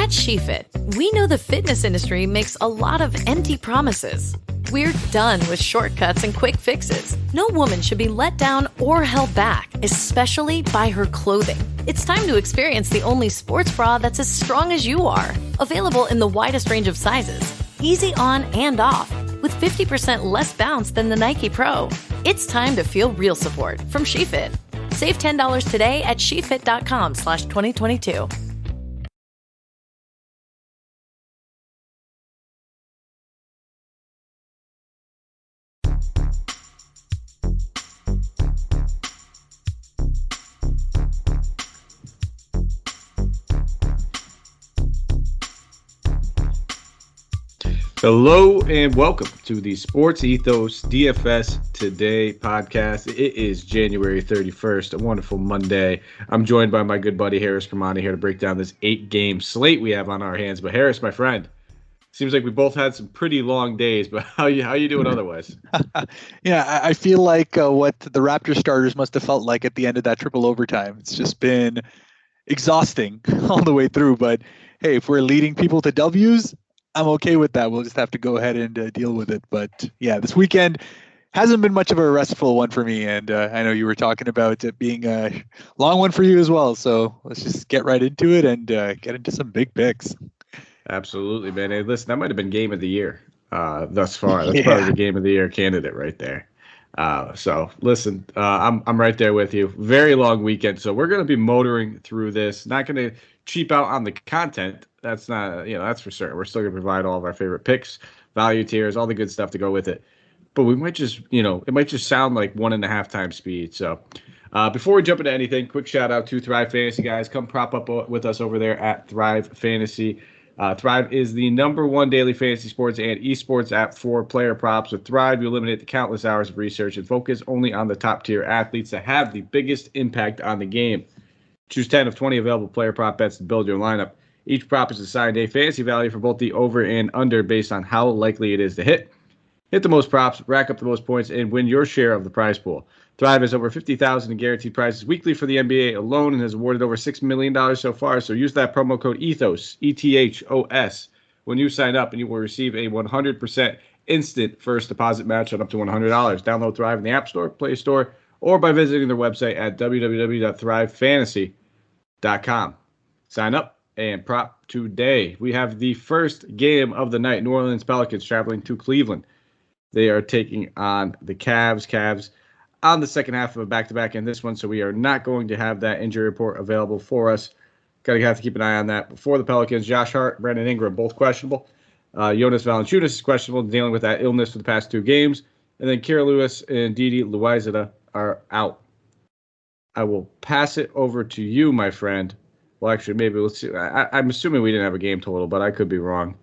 At SheFit, we know the fitness industry makes a lot of empty promises. We're done with shortcuts and quick fixes. No woman should be let down or held back, especially by her clothing. It's time to experience the only sports bra that's as strong as you are. Available in the widest range of sizes, easy on and off, with 50% less bounce than the Nike Pro. It's time to feel real support from SheFit. Save $10 today at shefit.com/2022. Hello and welcome to the Sports Ethos DFS Today podcast. It is January 31st, a wonderful Monday. I'm joined by my good buddy Haaris and Mike here to break down this 8-game slate we have on our hands. But Haaris, my friend, seems like we both had some pretty long days, but how you doing otherwise? Yeah, I feel like what the Raptors starters must have felt like at the end of that triple overtime. It's just been exhausting all the way through. But hey, if we're leading people to W's, I'm okay with that. We'll just have to go ahead and deal with it. But yeah, this weekend hasn't been much of a restful one for me. And I know you were talking about it being a long one for you as well. So let's just get right into it and get into some big picks. Absolutely, man. Hey, listen, that might have been game of the year thus far. That's probably the game of the year candidate right there. So listen, I'm right there with you. Very long weekend. So we're going to be motoring through this. Not going to cheap out on the content. That's not, that's for certain. We're still going to provide all of our favorite picks, value tiers, all the good stuff to go with it. But we might just, it might just sound like 1.5 times speed. So before we jump into anything, quick shout out to Thrive Fantasy, guys. Come prop up with us over there at Thrive Fantasy. Thrive is the #1 daily fantasy sports and esports app for player props. With Thrive, you eliminate the countless hours of research and focus only on the top-tier athletes that have the biggest impact on the game. Choose 10 of 20 available player prop bets to build your lineup. Each prop is assigned a fantasy value for both the over and under based on how likely it is to hit. Hit the most props, rack up the most points, and win your share of the prize pool. Thrive has over $50,000 in guaranteed prizes weekly for the NBA alone and has awarded over $6 million so far. So use that promo code ETHOS, ETHOS, when you sign up, and you will receive a 100% instant first deposit match on up to $100. Download Thrive in the App Store, Play Store, or by visiting their website at www.thrivefantasy.com. Sign up and prop today. We have the first game of the night. New Orleans Pelicans traveling to Cleveland. They are taking on the Cavs. Cavs on the second half of a back-to-back in this one, so we are not going to have that injury report available for us. Got to have to keep an eye on that. For the Pelicans, Josh Hart, Brandon Ingram, both questionable. Jonas Valanciunas is questionable, dealing with that illness for the past 2 games. And then Kira Lewis and Didi Loizada are out. I will pass it over to you, my friend. Well, actually, maybe let's see. I'm assuming we didn't have a game total, but I could be wrong.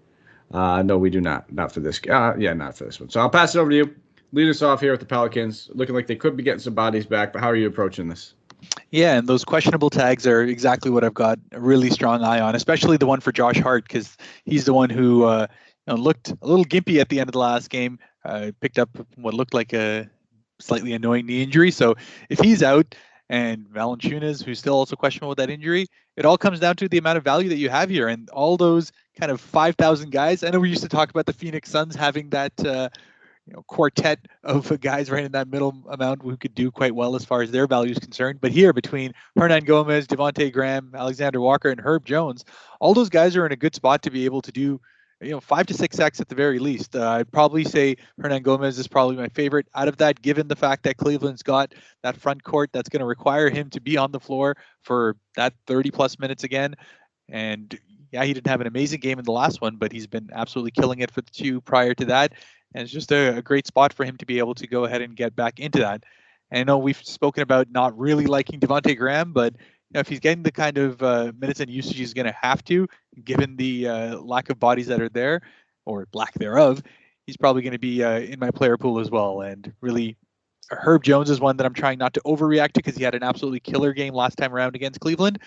No, we do not. Not for this. Not for this one. So I'll pass it over to you. Lead us off here with the Pelicans. Looking like they could be getting some bodies back, but how are you approaching this? Yeah, and those questionable tags are exactly what I've got a really strong eye on, especially the one for Josh Hart, because he's the one who looked a little gimpy at the end of the last game. Picked up what looked like a slightly annoying knee injury. So if he's out, and Valanciunas, who's still also questionable with that injury, it all comes down to the amount of value that you have here. And all those kind of 5,000 guys, I know we used to talk about the Phoenix Suns having that quartet of guys right in that middle amount who could do quite well as far as their value is concerned. But here, between Hernan Gomez, Devontae Graham, Alexander Walker, and Herb Jones, all those guys are in a good spot to be able to do 5 to 6x at the very least. I'd probably say Hernan Gomez is probably my favorite out of that, given the fact that Cleveland's got that front court that's going to require him to be on the floor for that 30-plus minutes again. And yeah, he didn't have an amazing game in the last one, but he's been absolutely killing it for the 2 prior to that. And it's just a great spot for him to be able to go ahead and get back into that. And I know we've spoken about not really liking Devontae Graham, but if he's getting the kind of minutes and usage he's going to have to, given the lack of bodies that are there, or lack thereof, he's probably going to be in my player pool as well. And really, Herb Jones is one that I'm trying not to overreact to because he had an absolutely killer game last time around against Cleveland.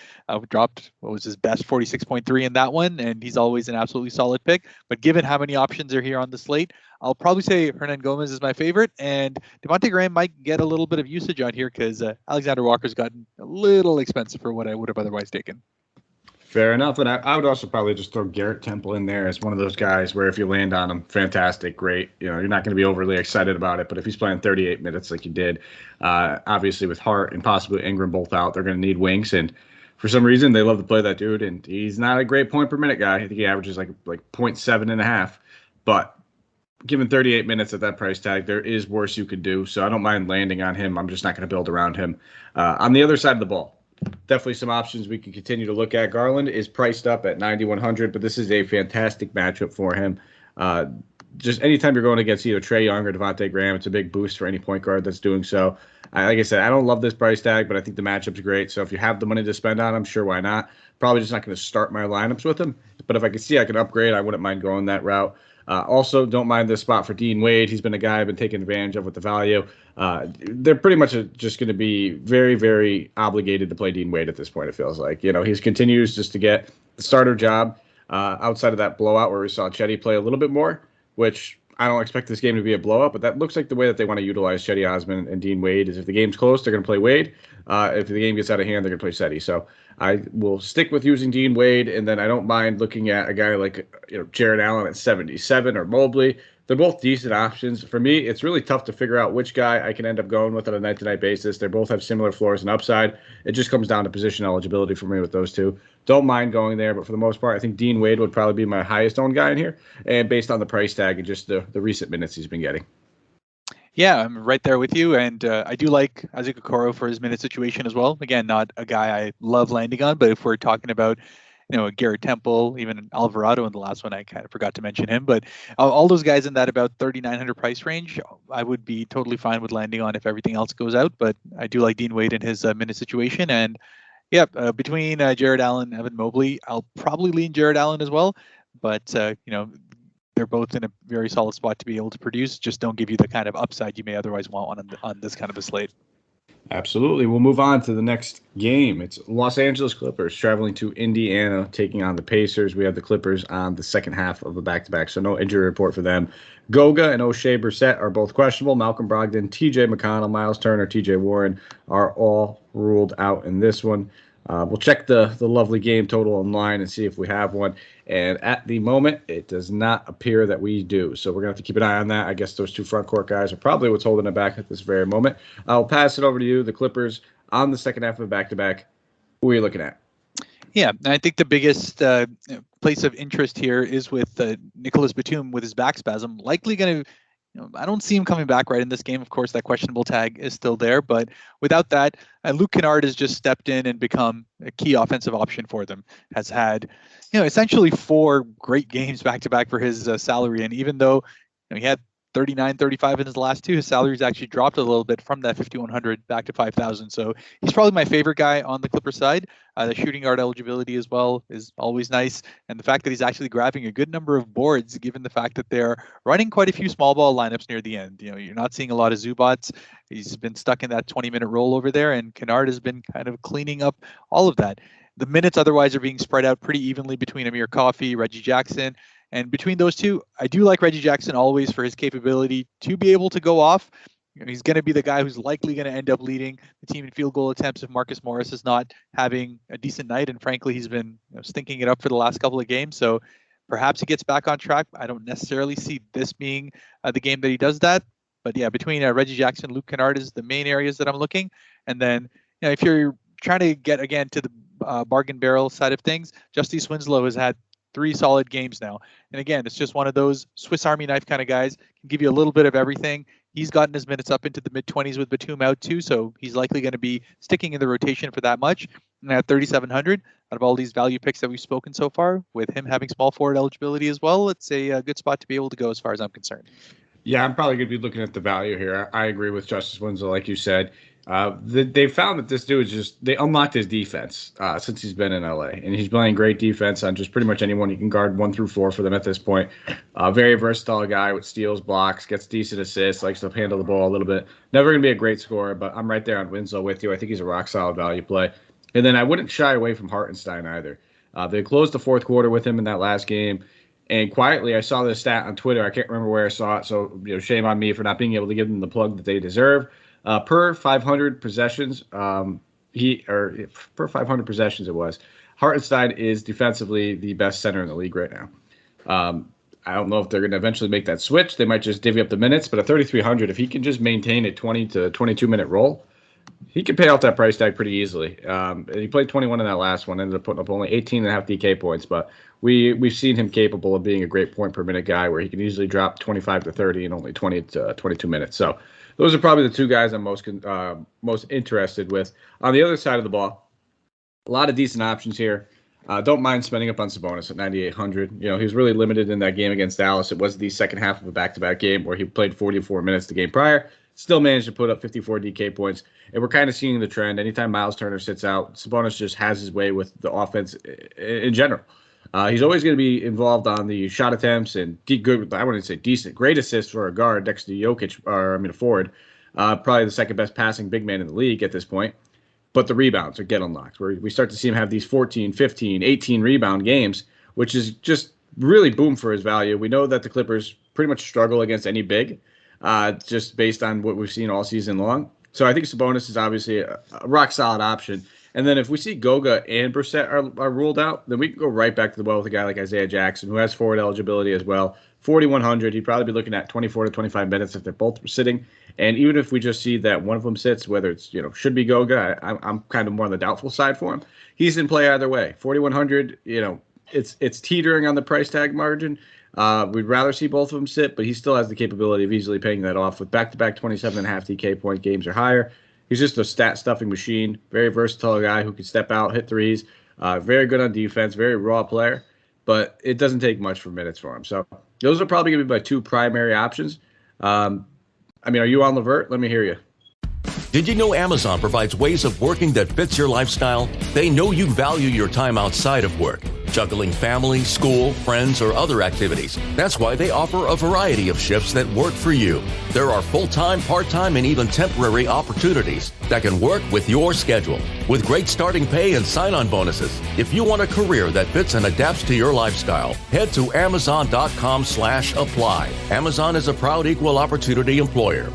Dropped what was his best 46.3 in that one, and he's always an absolutely solid pick. But given how many options are here on the slate, I'll probably say Hernan Gomez is my favorite, and Devontae Graham might get a little bit of usage on here because Alexander Walker's gotten a little expensive for what I would have otherwise taken. Fair enough. And I would also probably just throw Garrett Temple in there as one of those guys where if you land on him, fantastic, great. You're not going to be overly excited about it. But if he's playing 38 minutes like you did, obviously with Hart and possibly Ingram both out, they're going to need wings. And for some reason, they love to play that dude. And he's not a great point per minute guy. I think he averages like 0.7 and a half. But given 38 minutes at that price tag, there is worse you could do. So I don't mind landing on him. I'm just not going to build around him. On the other side of the ball, definitely some options we can continue to look at. Garland is priced up at 9,100, but this is a fantastic matchup for him. Just anytime you're going against either Trae Young or Devontae Graham, it's a big boost for any point guard that's doing so. Like I said, I don't love this price tag, but I think the matchup's great. So if you have the money to spend on him, sure, why not? Probably just not going to start my lineups with him. But if I can upgrade, I wouldn't mind going that route. Also, don't mind this spot for Dean Wade. He's been a guy I've been taking advantage of with the value. They're pretty much just going to be very, very obligated to play Dean Wade at this point, it feels like. He continues just to get the starter job outside of that blowout where we saw Chetty play a little bit more, which I don't expect this game to be a blowout, but that looks like the way that they want to utilize Chetty Osman and Dean Wade is if the game's close, they're going to play Wade. If the game gets out of hand, they're going to play Chetty. So I will stick with using Dean Wade, and then I don't mind looking at a guy like Jared Allen at 77 or Mobley. They're both decent options. For me, it's really tough to figure out which guy I can end up going with on a night-to-night basis. They both have similar floors and upside. It just comes down to position eligibility for me with those two. Don't mind going there, but for the most part, I think Dean Wade would probably be my highest-owned guy in here, and based on the price tag and just the recent minutes he's been getting. Yeah, I'm right there with you, and I do like Isaac Okoro for his minute situation as well. Again, not a guy I love landing on, but if we're talking about Garrett Temple, even Alvarado in the last one, I kind of forgot to mention him, but all those guys in that about 3,900 price range, I would be totally fine with landing on if everything else goes out. But I do like Dean Wade in his minute situation, and yeah, between Jared Allen and Evan Mobley, I'll probably lean Jared Allen as well. But they're both in a very solid spot to be able to produce. Just don't give you the kind of upside you may otherwise want on this kind of a slate. Absolutely. We'll move on to the next game. It's Los Angeles Clippers traveling to Indiana, taking on the Pacers. We have the Clippers on the second half of a back-to-back, so no injury report for them. Goga and O'Shea Brissett are both questionable. Malcolm Brogdon, TJ McConnell, Miles Turner, TJ Warren are all ruled out in this one. We'll check the lovely game total online and see if we have one. And at the moment, it does not appear that we do. So we're going to have to keep an eye on that. I guess those two front court guys are probably what's holding it back at this very moment. I'll pass it over to you. The Clippers on the second half of a back-to-back. Who are you looking at? Yeah, I think the biggest place of interest here is with Nicholas Batum with his back spasm. Likely going to I don't see him coming back right in this game. Of course, that questionable tag is still there, but without that, Luke Kennard has just stepped in and become a key offensive option for them. Has had, essentially 4 great games back to back for his salary, and even though he had 39, 35 in his last 2, his salary's actually dropped a little bit from that 5,100 back to 5,000. So he's probably my favorite guy on the Clipper side. The shooting guard eligibility as well is always nice. And the fact that he's actually grabbing a good number of boards, given the fact that they're running quite a few small ball lineups near the end. You're not seeing a lot of Zubats. He's been stuck in that 20-minute roll over there, and Kennard has been kind of cleaning up all of that. The minutes otherwise are being spread out pretty evenly between Amir Coffey, Reggie Jackson. And between those two, I do like Reggie Jackson always for his capability to be able to go off. He's going to be the guy who's likely going to end up leading the team in field goal attempts if Marcus Morris is not having a decent night. And frankly, he's been stinking it up for the last couple of games. So perhaps he gets back on track. I don't necessarily see this being the game that he does that. But yeah, between Reggie Jackson, Luke Kennard is the main areas that I'm looking. And then if you're trying to get again to the bargain barrel side of things, Justice Winslow has had 3 solid games now. And again, it's just one of those Swiss Army knife kind of guys, can give you a little bit of everything. He's gotten his minutes up into the mid-20s with Batum out too, so he's likely going to be sticking in the rotation for that much. And at 3,700, out of all these value picks that we've spoken so far, with him having small forward eligibility as well, it's a good spot to be able to go as far as I'm concerned. Yeah, I'm probably going to be looking at the value here. I agree with Justice Winslow, like you said. They found that this dude they unlocked his defense since he's been in LA, and he's playing great defense on just pretty much anyone. He can guard 1 through 4 for them at this point. Very versatile guy with steals, blocks, gets decent assists, likes to handle the ball a little bit. Never going to be a great scorer, but I'm right there on Winslow with you. I think he's a rock solid value play. And then I wouldn't shy away from Hartenstein either. They closed the fourth quarter with him in that last game. And quietly, I saw this stat on Twitter. I can't remember where I saw it, so shame on me for not being able to give them the plug that they deserve. Per 500 possessions, per 500 possessions it was. Hartenstein is defensively the best center in the league right now. I don't know if they're going to eventually make that switch. They might just divvy up the minutes, but at 3,300, if he can just maintain a 20 to 22-minute role, he can pay off that price tag pretty easily. He played 21 in that last one, ended up putting up only 18.5 DK points, but we've seen him capable of being a great point per minute guy where he can easily drop 25 to 30 in only 20 to 22 minutes. So those are probably the two guys I'm most interested with. On the other side of the ball, a lot of decent options here. Don't mind spending up on Sabonis at 9,800. He was really limited in that game against Dallas. It was the second half of a back-to-back game where he played 44 minutes the game prior. Still managed to put up 54 DK points. And we're kind of seeing the trend. Anytime Miles Turner sits out, Sabonis just has his way with the offense in general. He's always going to be involved on the shot attempts and I wouldn't say decent, great assists for a guard next to Jokic, a forward. Probably the second best passing big man in the league at this point. But the rebounds are get unlocked, where we start to see him have these 14, 15, 18 rebound games, which is just really boom for his value. We know that the Clippers pretty much struggle against any big, just based on what we've seen all season long. So I think Sabonis is obviously a rock-solid option. And then if we see Goga and Brissett are ruled out, then we can go right back to the well with a guy like Isaiah Jackson, who has forward eligibility as well. 4,100, he'd probably be looking at 24 to 25 minutes if they're both sitting. And even if we just see that one of them sits, whether it's, should be Goga, I'm kind of more on the doubtful side for him. He's in play either way. 4,100, it's teetering on the price tag margin. We'd rather see both of them sit, but he still has the capability of easily paying that off with back-to-back 27.5 DK point games or higher. He's just a stat-stuffing machine, very versatile guy who can step out, hit threes, very good on defense, very raw player, but it doesn't take much for minutes for him. So those are probably going to be my two primary options. Are you on Levert? Let me hear you. Did you know Amazon provides ways of working that fits your lifestyle? They know you value your time outside of work, juggling family, school, friends, or other activities. That's why they offer a variety of shifts that work for you. There are full-time, part-time, and even temporary opportunities that can work with your schedule. With great starting pay and sign-on bonuses. If you want a career that fits and adapts to your lifestyle, head to Amazon.com/apply. Amazon is a proud equal opportunity employer.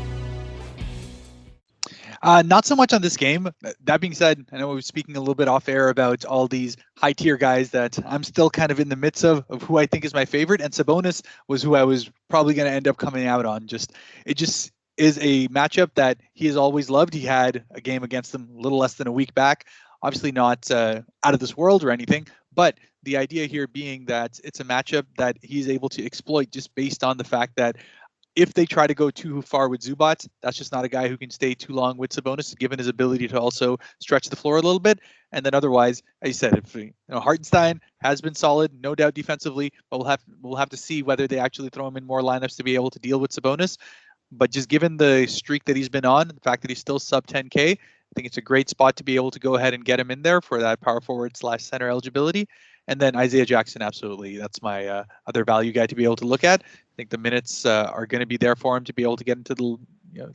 Not so much on this game. That being said, I know we were speaking a little bit off air about all these high tier guys that I'm still kind of in the midst of who I think is my favorite. And Sabonis was who I was probably going to end up coming out on. It just is a matchup that he has always loved. He had a game against them a little less than a week back. Obviously not out of this world or anything, but the idea here being that it's a matchup that he's able to exploit just based on the fact that if they try to go too far with Zubac, that's just not a guy who can stay too long with Sabonis, given his ability to also stretch the floor a little bit. And then otherwise, as you said, if Hartenstein has been solid, no doubt defensively, but we'll have to see whether they actually throw him in more lineups to be able to deal with Sabonis. But just given the streak that he's been on, the fact that he's still sub 10K, I think it's a great spot to be able to go ahead and get him in there for that power forward / center eligibility. And then Isaiah Jackson, absolutely. That's my other value guy to be able to look at. I think the minutes are going to be there for him to be able to get into the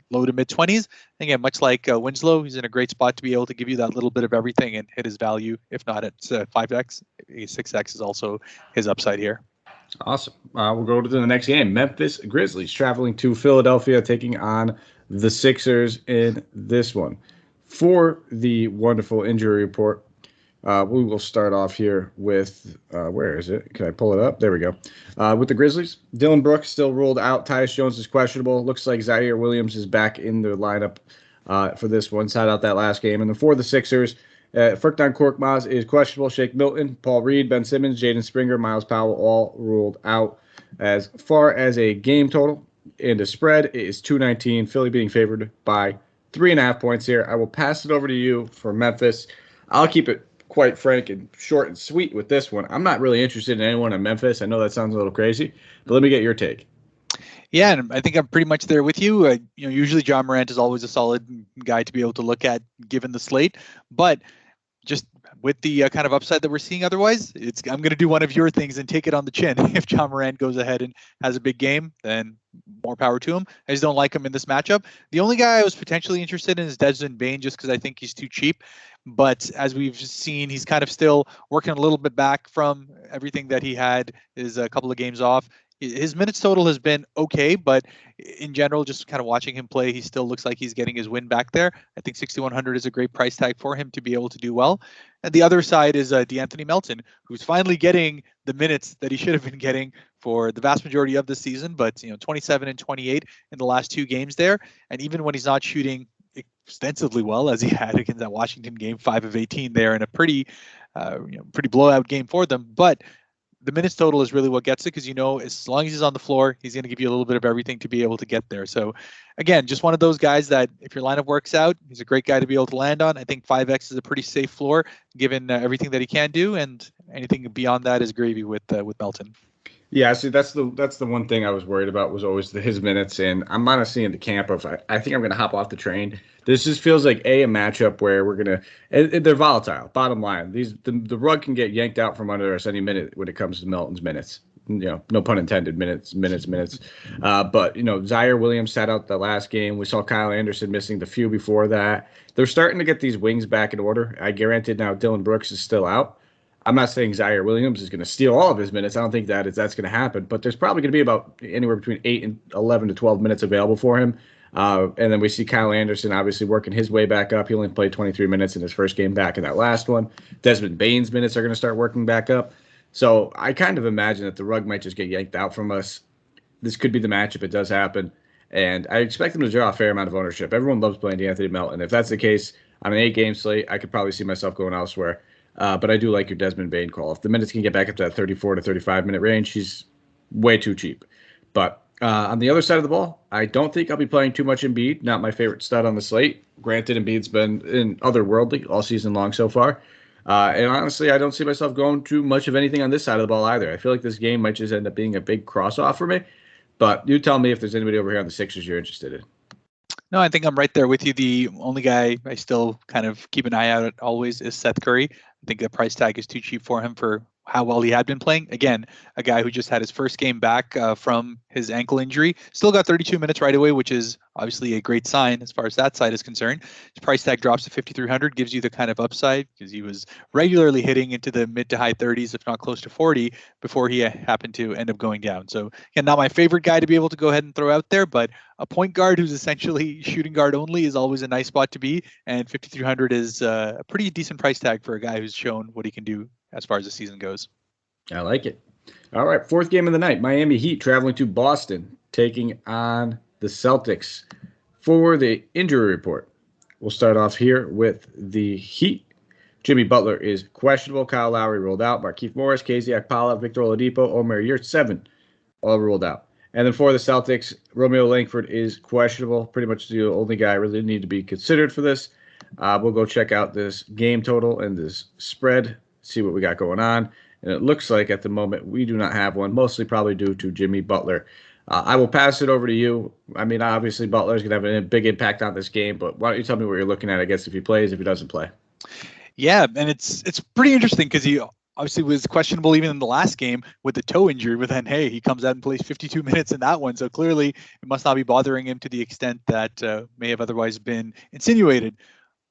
low to mid 20s. Again, much like Winslow, he's in a great spot to be able to give you that little bit of everything and hit his value. If not at 5x, 6x is also his upside here. Awesome. We'll go to the next game. Memphis Grizzlies traveling to Philadelphia, taking on the Sixers in this one. For the wonderful injury report, we will start off here with, where is it? Can I pull it up? There we go. With the Grizzlies, Dylan Brooks still ruled out. Tyus Jones is questionable. Looks like Zaire Williams is back in the lineup for this one. Sat out that last game. And then for the Sixers, Furkan Korkmaz is questionable. Shake Milton, Paul Reed, Ben Simmons, Jaden Springer, Miles Powell all ruled out. As far as a game total and a spread, it is 219. Philly being favored by 3.5 points here. I will pass it over to you for Memphis. I'll keep it quite frank and short and sweet with this one. I'm not really interested in anyone in Memphis. I know that sounds a little crazy, but let me get your take. Yeah, and I think I'm pretty much there with you. Usually John Morant is always a solid guy to be able to look at given the slate, but just with the kind of upside that we're seeing otherwise, I'm going to do one of your things and take it on the chin. If John Morant goes ahead and has a big game, then more power to him. I just don't like him in this matchup. The only guy I was potentially interested in is Desmond Bane, just because I think he's too cheap. But as we've seen, he's kind of still working a little bit back from everything that he had is a couple of games off. His minutes total has been okay, but in general, just kind of watching him play, he still looks like he's getting his win back there. I think 6,100 is a great price tag for him to be able to do well. And the other side is DeAnthony Melton, who's finally getting the minutes that he should have been getting for the vast majority of the season. But 27 and 28 in the last 2 games there, and even when he's not shooting extensively well, as he had against that Washington game, 5 of 18 there in a pretty blowout game for them, but the minutes total is really what gets it, because as long as he's on the floor, he's going to give you a little bit of everything to be able to get there. So again, just one of those guys that if your lineup works out, he's a great guy to be able to land on. I think 5x is a pretty safe floor given everything that he can do, and anything beyond that is gravy with Melton. Yeah, see, that's the one thing I was worried about, was always his minutes, and I'm honestly in the camp of I think I'm going to hop off the train. This just feels like a matchup where we're going to – they're volatile, bottom line. The rug can get yanked out from under us any minute when it comes to Melton's minutes. No pun intended, minutes. But, Zaire Williams sat out the last game. We saw Kyle Anderson missing the few before that. They're starting to get these wings back in order. I guarantee now Dylan Brooks is still out. I'm not saying Zaire Williams is going to steal all of his minutes. I don't think that's going to happen. But there's probably going to be about anywhere between 8 and 11 to 12 minutes available for him. And then we see Kyle Anderson obviously working his way back up. He only played 23 minutes in his first game back in that last one. Desmond Bane's minutes are going to start working back up. So I kind of imagine that the rug might just get yanked out from us. This could be the matchup. It does happen. And I expect them to draw a fair amount of ownership. Everyone loves playing DeAnthony Melton. If that's the case, on an 8-game slate, I could probably see myself going elsewhere. But I do like your Desmond Bane call. If the minutes can get back up to that 34 to 35-minute range, he's way too cheap. But on the other side of the ball, I don't think I'll be playing too much Embiid. Not my favorite stud on the slate. Granted, Embiid's been in otherworldly all season long so far. And honestly, I don't see myself going too much of anything on this side of the ball either. I feel like this game might just end up being a big cross-off for me. But you tell me if there's anybody over here on the Sixers you're interested in. No, I think I'm right there with you. The only guy I still kind of keep an eye out at always is Seth Curry. I think the price tag is too cheap for him for how well he had been playing. Again, a guy who just had his first game back from his ankle injury. Still got 32 minutes right away, which is obviously a great sign as far as that side is concerned. His price tag drops to 5,300, gives you the kind of upside because he was regularly hitting into the mid to high 30s, if not close to 40, before he happened to end up going down. So again, not my favorite guy to be able to go ahead and throw out there, but a point guard who's essentially shooting guard only is always a nice spot to be. And 5,300 is a pretty decent price tag for a guy who's shown what he can do as far as the season goes. I like it. All right, 4th game of the night. Miami Heat traveling to Boston, taking on the Celtics. For the injury report, we'll start off here with the Heat. Jimmy Butler is questionable. Kyle Lowry ruled out. Markieff Morris, KZ Okpala, Victor Oladipo, Omer Yurtseven, all ruled out. And then for the Celtics, Romeo Langford is questionable. Pretty much the only guy really need to be considered for this. We'll go check out this game total and this spread, see what we got going on. And it looks like at the moment we do not have one, mostly probably due to Jimmy Butler. I will pass it over to you. I mean, obviously Butler is going to have a big impact on this game, but why don't you tell me what you're looking at, I guess, if he plays, if he doesn't play. Yeah, and it's pretty interesting because he obviously was questionable even in the last game with the toe injury, but then, hey, he comes out and plays 52 minutes in that one. So clearly it must not be bothering him to the extent that may have otherwise been insinuated.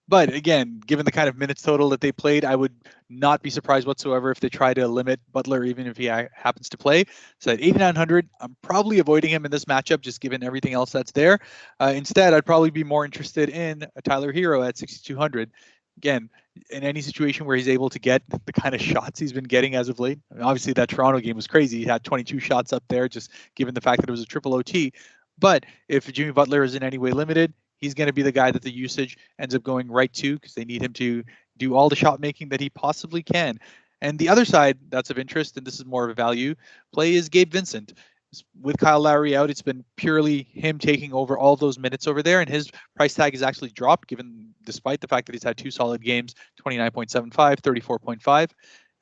But again, given the kind of minutes total that they played, I would not be surprised whatsoever if they try to limit Butler, even if he happens to play. So at 8,900, I'm probably avoiding him in this matchup, just given everything else that's there. Instead, I'd probably be more interested in a Tyler Hero at 6,200. Again, in any situation where he's able to get the kind of shots he's been getting as of late. I mean, obviously, that Toronto game was crazy. He had 22 shots up there, just given the fact that it was a triple OT. But if Jimmy Butler is in any way limited, he's going to be the guy that the usage ends up going right to because they need him to do all the shot making that he possibly can. And the other side that's of interest, and this is more of a value play, is Gabe Vincent. With Kyle Lowry out, it's been purely him taking over all those minutes over there, and his price tag has actually dropped, despite the fact that he's had 2 solid games, 29.75, 34.5.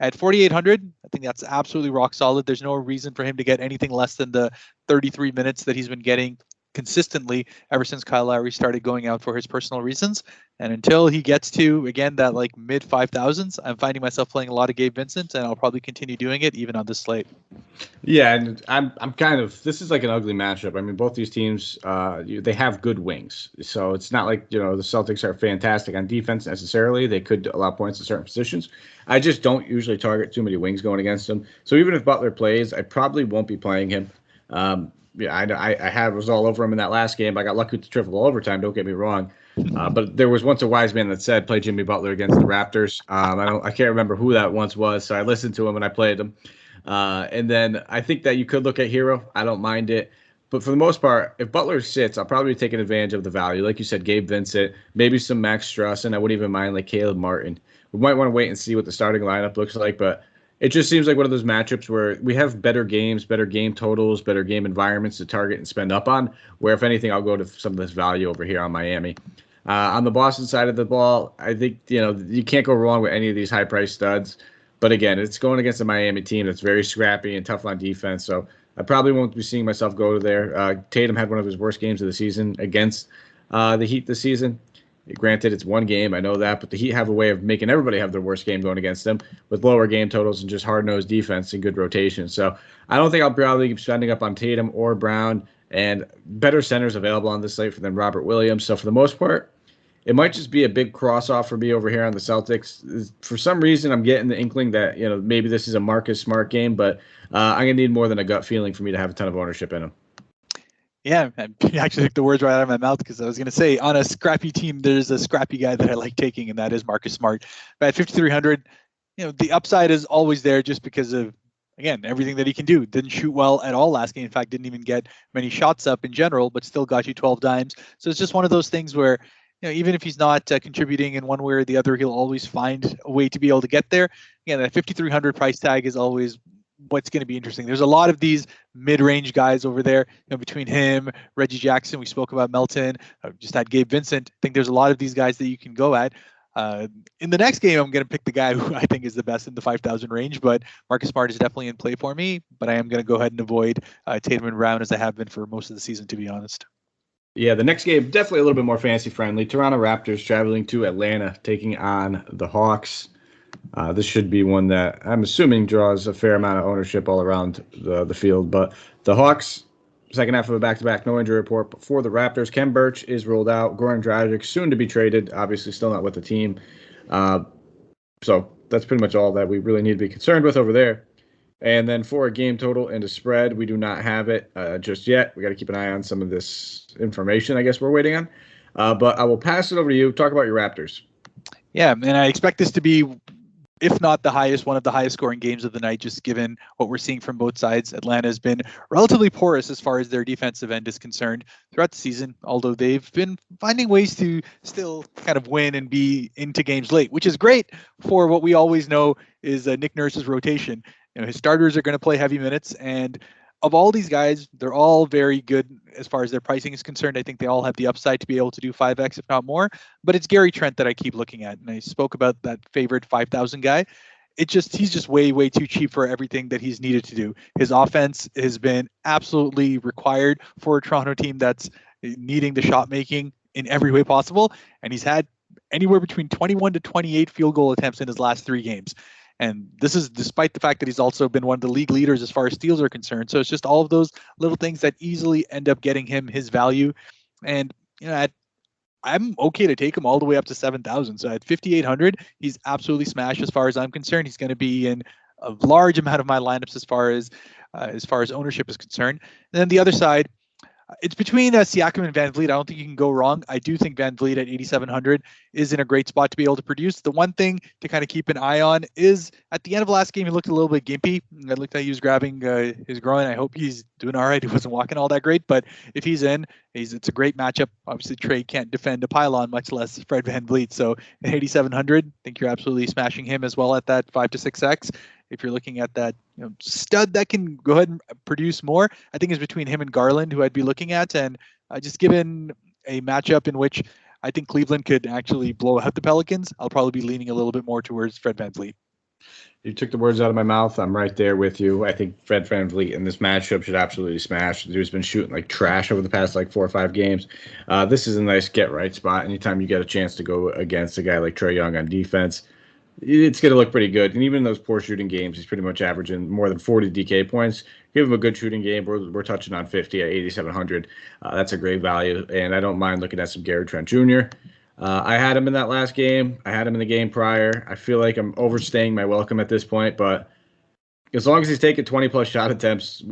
At 4,800, I think that's absolutely rock solid. There's no reason for him to get anything less than the 33 minutes that he's been getting consistently ever since Kyle Lowry started going out for his personal reasons. And until he gets to, again, that like mid 5,000s, I'm finding myself playing a lot of Gabe Vincent, and I'll probably continue doing it even on this slate. Yeah, and I'm kind of, this is like an ugly matchup. I mean, both these teams, they have good wings. So it's not like, the Celtics are fantastic on defense necessarily. They could allow points in certain positions. I just don't usually target too many wings going against them. So even if Butler plays, I probably won't be playing him. Yeah, I was all over him in that last game. I got lucky with the triple overtime. Don't get me wrong. But there was once a wise man that said, play Jimmy Butler against the Raptors. I can't remember who that once was, so I listened to him and I played him. And then I think that you could look at Hero. I don't mind it. But for the most part, if Butler sits, I'll probably be taking advantage of the value. Like you said, Gabe Vincent, maybe some Max Struss, and I wouldn't even mind like Caleb Martin. We might want to wait and see what the starting lineup looks like, but it just seems like one of those matchups where we have better games, better game totals, better game environments to target and spend up on, where if anything, I'll go to some of this value over here on Miami. On the Boston side of the ball, I think, you can't go wrong with any of these high-priced studs. But again, it's going against a Miami team that's very scrappy and tough on defense, so I probably won't be seeing myself go to there. Tatum had one of his worst games of the season against the Heat this season. Granted, it's one game, I know that, but the Heat have a way of making everybody have their worst game going against them with lower game totals and just hard-nosed defense and good rotation. So I don't think I'll probably keep spending up on Tatum or Brown, and better centers available on this slate than Robert Williams. So for the most part, it might just be a big cross-off for me over here on the Celtics. For some reason, I'm getting the inkling that maybe this is a Marcus Smart game, but I'm going to need more than a gut feeling for me to have a ton of ownership in him. Yeah, I actually took the words right out of my mouth because I was going to say on a scrappy team, there's a scrappy guy that I like taking, and that is Marcus Smart. But at 5,300, the upside is always there just because of, again, everything that he can do. Didn't shoot well at all last game. In fact, didn't even get many shots up in general, but still got you 12 dimes. So it's just one of those things where, even if he's not contributing in one way or the other, he'll always find a way to be able to get there. Again, that 5,300 price tag is always what's going to be interesting. There's a lot of these mid-range guys over there, between him, Reggie Jackson. We spoke about Melton. Just had Gabe Vincent. I think there's a lot of these guys that you can go at. In the next game, I'm going to pick the guy who I think is the best in the 5,000 range, but Marcus Smart is definitely in play for me. But I am going to go ahead and avoid Tatum and Brown as I have been for most of the season, to be honest. Yeah, the next game, definitely a little bit more fantasy-friendly. Toronto Raptors traveling to Atlanta, taking on the Hawks. This should be one that I'm assuming draws a fair amount of ownership all around the field. But the Hawks, second half of a back-to-back, no injury report. But for the Raptors, Ken Birch is ruled out. Goran Dragic soon to be traded, obviously still not with the team. So that's pretty much all that we really need to be concerned with over there. And then for a game total and a spread, we do not have it just yet. We got to keep an eye on some of this information, I guess we're waiting on. But I will pass it over to you. Talk about your Raptors. Yeah, and I expect this to be, if not the highest, one of the highest scoring games of the night, just given what we're seeing from both sides. Atlanta has been relatively porous as far as their defensive end is concerned throughout the season, although they've been finding ways to still kind of win and be into games late, which is great for what we always know is Nick Nurse's rotation. His starters are going to play heavy minutes, and of all these guys, they're all very good as far as their pricing is concerned. I think they all have the upside to be able to do 5x, if not more. But it's Gary Trent that I keep looking at, and I spoke about that favorite 5,000 guy. He's just way, way too cheap for everything that he's needed to do. His offense has been absolutely required for a Toronto team that's needing the shot making in every way possible, and he's had anywhere between 21 to 28 field goal attempts in his last 3 games. And this is despite the fact that he's also been one of the league leaders as far as steals are concerned. So it's just all of those little things that easily end up getting him his value. And, I'm okay to take him all the way up to 7,000. So at 5,800, he's absolutely smashed as far as I'm concerned. He's going to be in a large amount of my lineups as far as ownership is concerned. And then the other side, it's between Siakam and Van Vliet. I don't think you can go wrong. I do think Van Vliet at 8,700 is in a great spot to be able to produce. The one thing to kind of keep an eye on is at the end of last game, he looked a little bit gimpy. It looked like he was grabbing his groin. I hope he's doing all right. He wasn't walking all that great, but if he's in, it's a great matchup. Obviously, Trey can't defend a pylon, much less Fred Van Vliet. So at 8,700, I think you're absolutely smashing him as well at that 5 to 6x. If you're looking at that stud that can go ahead and produce more, I think it's between him and Garland, who I'd be looking at. And just given a matchup in which I think Cleveland could actually blow out the Pelicans, I'll probably be leaning a little bit more towards Fred Van Vliet. You took the words out of my mouth. I'm right there with you. I think Fred Van Vliet in this matchup should absolutely smash. He's been shooting like trash over the past 4 or 5 games. This is a nice get-right spot. Anytime you get a chance to go against a guy like Trae Young on defense, it's going to look pretty good. And even in those poor shooting games, he's pretty much averaging more than 40 DK points. Give him a good shooting game. We're touching on 50 at 8,700. That's a great value. And I don't mind looking at some Trent Jr. I had him in that last game. I had him in the game prior. I feel like I'm overstaying my welcome at this point, but as long as he's taking 20-plus shot attempts,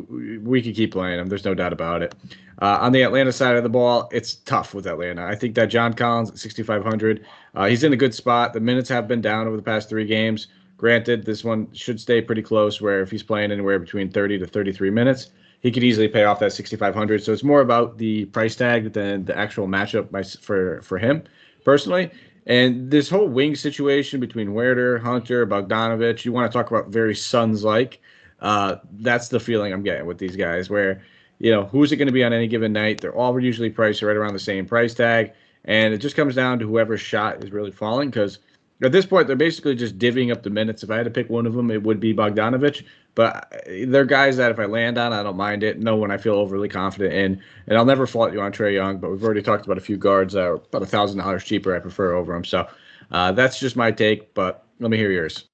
we can keep playing him. There's no doubt about it. On the Atlanta side of the ball, it's tough with Atlanta. I think that John Collins at 6,500, he's in a good spot. The minutes have been down over the past 3 games. Granted, this one should stay pretty close, where if he's playing anywhere between 30 to 33 minutes, he could easily pay off that 6,500. So it's more about the price tag than the actual matchup for him personally. And this whole wing situation between Werder, Hunter, Bogdanovic, you want to talk about very Suns-like. That's the feeling I'm getting with these guys, where, who's it going to be on any given night? They're all usually priced right around the same price tag. And it just comes down to whoever's shot is really falling, because at this point, they're basically just divvying up the minutes. If I had to pick one of them, it would be Bogdanovic. But they're guys that if I land on, I don't mind it. No one I feel overly confident in. And I'll never fault you on Trae Young, but we've already talked about a few guards that are about $1,000 cheaper I prefer over him. So that's just my take, but let me hear yours.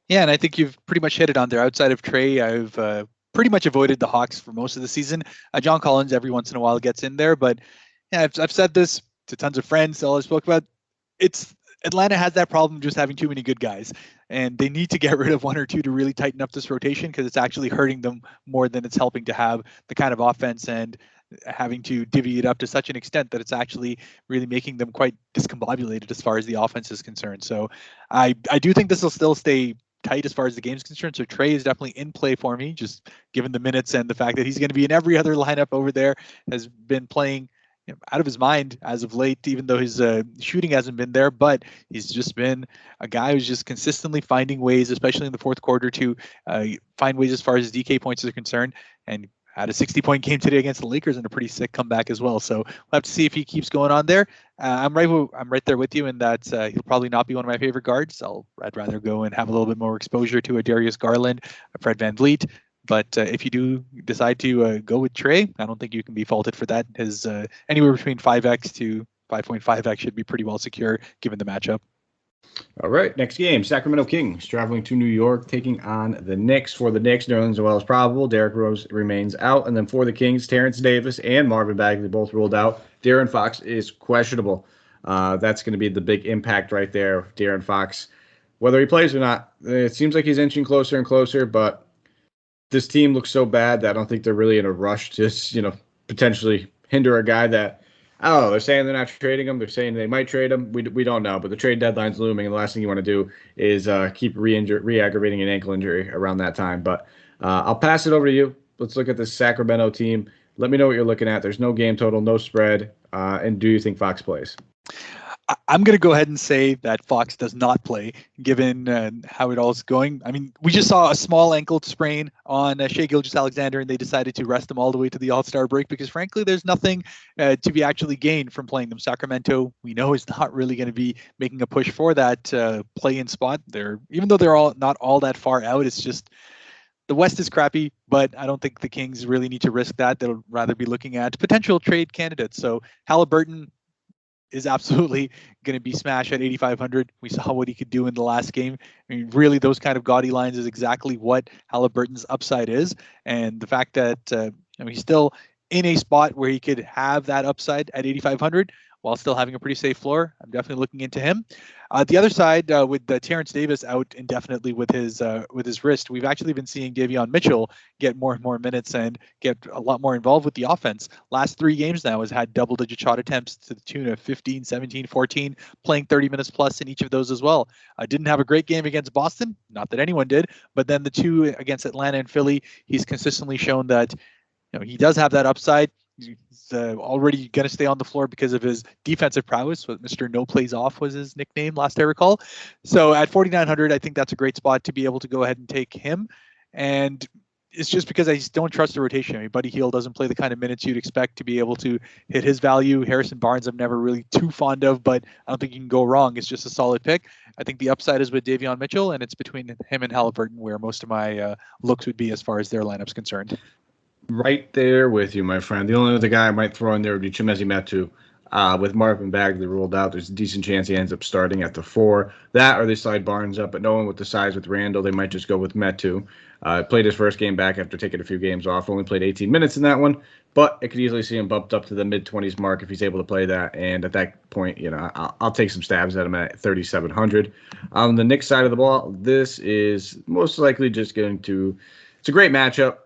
Yeah, and I think you've pretty much hit it on there. Outside of Trae, I've pretty much avoided the Hawks for most of the season. John Collins every once in a while gets in there, but yeah, I've said this to tons of friends. All I spoke about, Atlanta has that problem just having too many good guys, and they need to get rid of one or two to really tighten up this rotation, because it's actually hurting them more than it's helping to have the kind of offense and having to divvy it up to such an extent that it's actually really making them quite discombobulated as far as the offense is concerned. So I do think this will still stay tight as far as the game's concerned. So Trae is definitely in play for me, just given the minutes and the fact that he's going to be in every other lineup over there, has been playing out of his mind as of late, even though his shooting hasn't been there, but he's just been a guy who's just consistently finding ways, especially in the fourth quarter, to find ways as far as his DK points are concerned, and had a 60-point game today against the Lakers and a pretty sick comeback as well. So we'll have to see if he keeps going on there. I'm right there with you in that he'll probably not be one of my favorite guards. I'd rather go and have a little bit more exposure to a Darius Garland, a Fred VanVleet. But if you do decide to go with Trae, I don't think you can be faulted for that. His anywhere between 5x to 5.5x should be pretty well secure given the matchup. All right, next game, Sacramento Kings traveling to New York, taking on the Knicks. For the Knicks, Nerlens Noel is probable. Derrick Rose remains out. And then for the Kings, Terrence Davis and Marvin Bagley both ruled out. Darren Fox is questionable. That's going to be the big impact right there. Darren Fox, whether he plays or not, it seems like he's inching closer and closer, but this team looks so bad that I don't think they're really in a rush to, potentially hinder a guy that, I don't know, they're saying they're not trading him. They're saying they might trade him. We don't know, but the trade deadline's looming, and the last thing you want to do is keep re-aggravating an ankle injury around that time. But I'll pass it over to you. Let's look at this Sacramento team. Let me know what you're looking at. There's no game total, no spread, and do you think Fox plays? I'm going to go ahead and say that Fox does not play, given how it all is going. I mean, we just saw a small ankle sprain on Shai Gilgeous-Alexander, and they decided to rest him all the way to the All-Star break because, frankly, there's nothing to be actually gained from playing them. Sacramento, we know, is not really going to be making a push for that play-in spot. Even though they're not all that far out, it's just the West is crappy, but I don't think the Kings really need to risk that. They'll rather be looking at potential trade candidates. So Halliburton is absolutely going to be smashed at 8,500. We saw what he could do in the last game. I mean, really, those kind of gaudy lines is exactly what Halliburton's upside is. And the fact that he's still in a spot where he could have that upside at 8,500 while still having a pretty safe floor, I'm definitely looking into him. The other side, with Terrence Davis out indefinitely with his wrist, we've actually been seeing Davion Mitchell get more and more minutes and get a lot more involved with the offense. Last 3 games now has had double-digit shot attempts to the tune of 15, 17, 14, playing 30 minutes plus in each of those as well. Didn't have a great game against Boston, not that anyone did, but then the 2 against Atlanta and Philly, he's consistently shown that he does have that upside. He's already going to stay on the floor because of his defensive prowess. What Mr. No Plays Off was his nickname last I recall. So at 4,900, I think that's a great spot to be able to go ahead and take him. And it's just because I just don't trust the rotation. I mean, Buddy Hield doesn't play the kind of minutes you'd expect to be able to hit his value. Harrison Barnes, I'm never really too fond of, but I don't think you can go wrong. It's just a solid pick. I think the upside is with Davion Mitchell, and it's between him and Halliburton where most of my looks would be as far as their lineup's concerned. Right there with you, my friend. The only other guy I might throw in there would be Chimezie Metu. With Marvin Bagley ruled out, there's a decent chance he ends up starting at the 4. That or they slide Barnes up, but knowing with the size with Randall, they might just go with Metu. Played his first game back after taking a few games off. Only played 18 minutes in that one, but I could easily see him bumped up to the mid-20s mark if he's able to play that. And at that point, I'll take some stabs at him at 3,700. On the Knicks side of the ball, this is most likely just going to – it's a great matchup.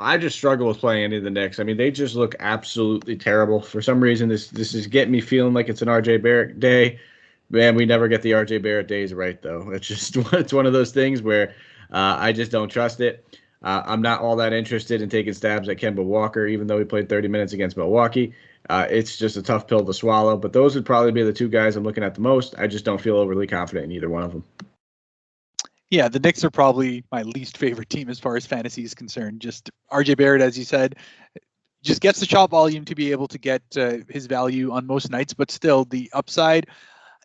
I just struggle with playing any of the Knicks. I mean, they just look absolutely terrible. For some reason, this is getting me feeling like it's an RJ Barrett day. Man, we never get the RJ Barrett days right, though. It's just it's one of those things where I just don't trust it. I'm not all that interested in taking stabs at Kemba Walker, even though he played 30 minutes against Milwaukee. It's just a tough pill to swallow. But those would probably be the two guys I'm looking at the most. I just don't feel overly confident in either one of them. Yeah, the Knicks are probably my least favorite team as far as fantasy is concerned. Just RJ Barrett, as you said, just gets the shot volume to be able to get his value on most nights, but still the upside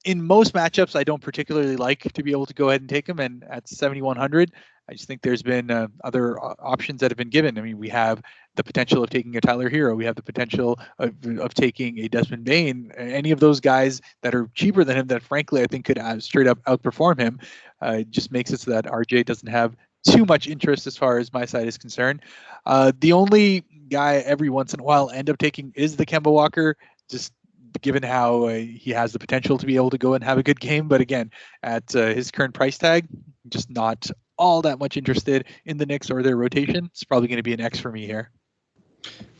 in most matchups, I don't particularly like to be able to go ahead and take him. And at 7,100, I just think there's been other options that have been given. I mean, we have the potential of taking a Tyler Hero. We have the potential of taking a Desmond Bane. Any of those guys that are cheaper than him that, frankly, I think could straight up outperform him. Just makes it so that RJ doesn't have too much interest as far as my side is concerned. The only guy every once in a while I end up taking is the Kemba Walker, just given how he has the potential to be able to go and have a good game. But again, at his current price tag, just not all that much interested in the Knicks or their rotation. It's probably going to be an X for me here.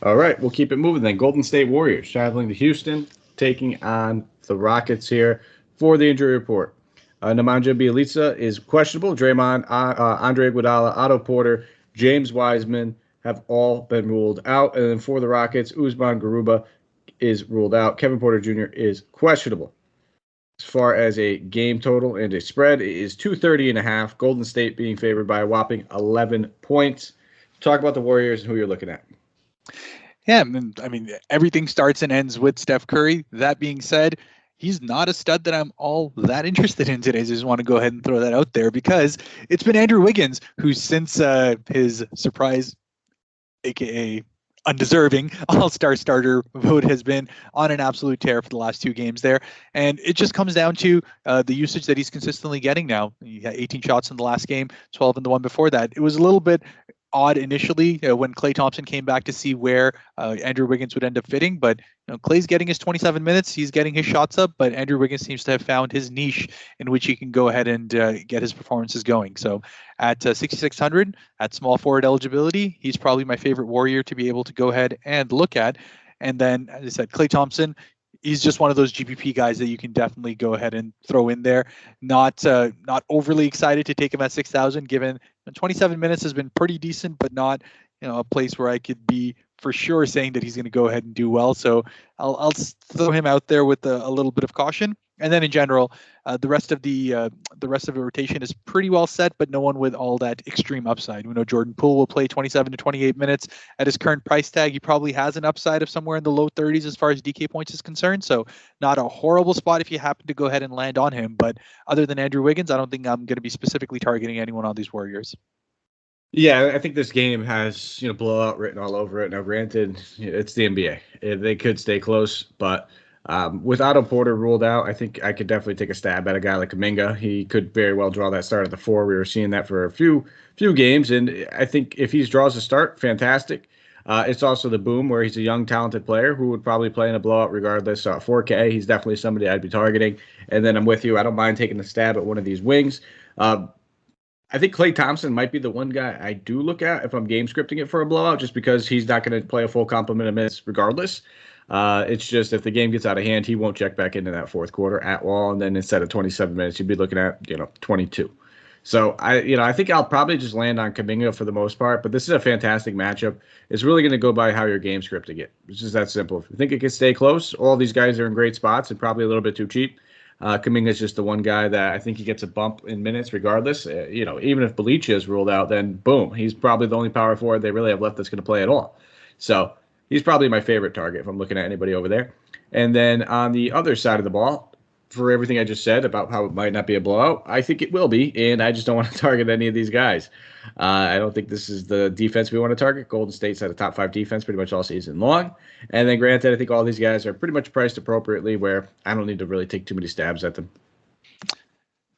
All right, we'll keep it moving then. Golden State Warriors traveling to Houston, taking on the Rockets here for the injury report. Nemanja Bjelica is questionable. Draymond, Andre Iguodala, Otto Porter, James Wiseman have all been ruled out. And then for the Rockets, Usman Garuba is ruled out. Kevin Porter Jr. is questionable. As far as a game total and a spread, it is 230.5. Golden State being favored by a whopping 11 points. Talk about the Warriors and who you're looking at. Yeah, I mean, everything starts and ends with Steph Curry. That being said, he's not a stud that I'm all that interested in today. I just want to go ahead and throw that out there because it's been Andrew Wiggins who, since his surprise, aka undeserving all-star starter vote, has been on an absolute tear for the last 2 games there. And it just comes down to the usage that he's consistently getting now. He had 18 shots in the last game, 12 in the one before that. It was a little bit odd initially when Klay Thompson came back to see where Andrew Wiggins would end up fitting, but Klay's getting his 27 minutes, he's getting his shots up, but Andrew Wiggins seems to have found his niche in which he can go ahead and get his performances going. So at 6,600 at small forward eligibility, he's probably my favorite Warrior to be able to go ahead and look at. And then, as I said, Klay Thompson, he's just one of those GPP guys that you can definitely go ahead and throw in there. Not overly excited to take him at 6,000, given 27 minutes has been pretty decent, but not a place where I could be for sure saying that he's going to go ahead and do well. So I'll throw him out there with a little bit of caution. And then in general, the rest of the rotation is pretty well set, but no one with all that extreme upside. We know Jordan Poole will play 27 to 28 minutes at his current price tag. He probably has an upside of somewhere in the low 30s as far as DK points is concerned. So not a horrible spot if you happen to go ahead and land on him. But other than Andrew Wiggins, I don't think I'm going to be specifically targeting anyone on these Warriors. Yeah, I think this game has blowout written all over it. Now, granted, it's the NBA. They could stay close, but with Otto Porter ruled out, I think I could definitely take a stab at a guy like Kuminga. He could very well draw that start at the 4. We were seeing that for a few games, and I think if he draws a start, fantastic. It's also the boom where he's a young, talented player who would probably play in a blowout regardless. 4K, he's definitely somebody I'd be targeting. And then I'm with you. I don't mind taking a stab at one of these wings. I think Klay Thompson might be the one guy I do look at if I'm game scripting it for a blowout, just because he's not going to play a full complement of minutes regardless. It's just if the game gets out of hand, he won't check back into that fourth quarter at all. And then instead of 27 minutes, you'd be looking at 22. So I think I'll probably just land on Kuminga for the most part. But this is a fantastic matchup. It's really going to go by how your game scripting it. It's just that simple. If you think it can stay close, all these guys are in great spots and probably a little bit too cheap. Kuminga is just the one guy that I think he gets a bump in minutes regardless. Even if Bjelica is ruled out, then boom, he's probably the only power forward they really have left that's going to play at all. So he's probably my favorite target if I'm looking at anybody over there. And then on the other side of the ball, for everything I just said about how it might not be a blowout, I think it will be, and I just don't want to target any of these guys. I don't think this is the defense we want to target. Golden State's had a top 5 defense pretty much all season long. And then granted, I think all these guys are pretty much priced appropriately where I don't need to really take too many stabs at them.